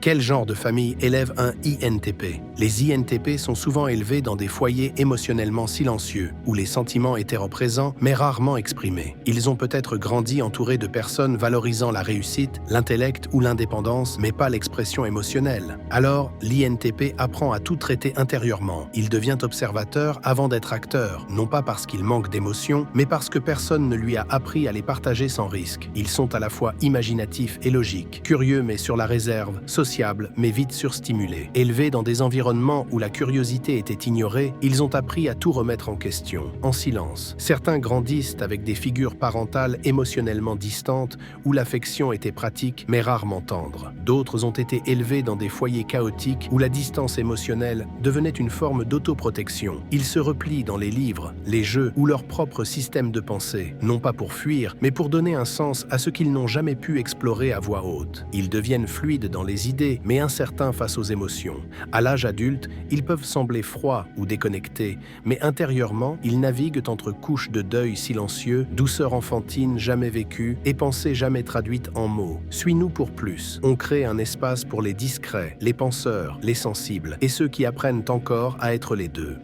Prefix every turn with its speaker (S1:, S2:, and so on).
S1: Quel genre de famille élève un INTP? Les INTP sont souvent élevés dans des foyers émotionnellement silencieux, où les sentiments étaient présents mais rarement exprimés. Ils ont peut-être grandi entourés de personnes valorisant la réussite, l'intellect ou l'indépendance, mais pas l'expression émotionnelle. Alors, l'INTP apprend à tout traiter intérieurement. Il devient observateur avant d'être acteur, non pas parce qu'il manque d'émotions, mais parce que personne ne lui a appris à les partager sans risque. Ils sont à la fois imaginatifs et logiques, curieux mais sur la réserve, sociables mais vite surstimulés. Élevés dans des environnements où la curiosité était ignorée, ils ont appris à tout remettre en question, en silence. Certains grandissent avec des figures parentales émotionnellement distantes où l'affection était pratique mais rarement tendre. D'autres ont été élevés dans des foyers chaotiques où la distance émotionnelle devenait une forme d'autoprotection. Ils se replient dans les livres, les jeux ou leur propre système de pensée, non pas pour fuir, mais pour donner un sens à ce qu'ils n'ont jamais pu explorer à voix haute. Ils deviennent fluides dans les idées, mais incertains face aux émotions. À l'âge adulte, ils peuvent sembler froids ou déconnectés, mais intérieurement, ils naviguent entre couches de deuil silencieux, douceur enfantine jamais vécue et pensées jamais traduites en mots. Suis-nous pour plus. On crée un espace pour les discrets, les penseurs, les sensibles et ceux qui apprennent encore à être les deux.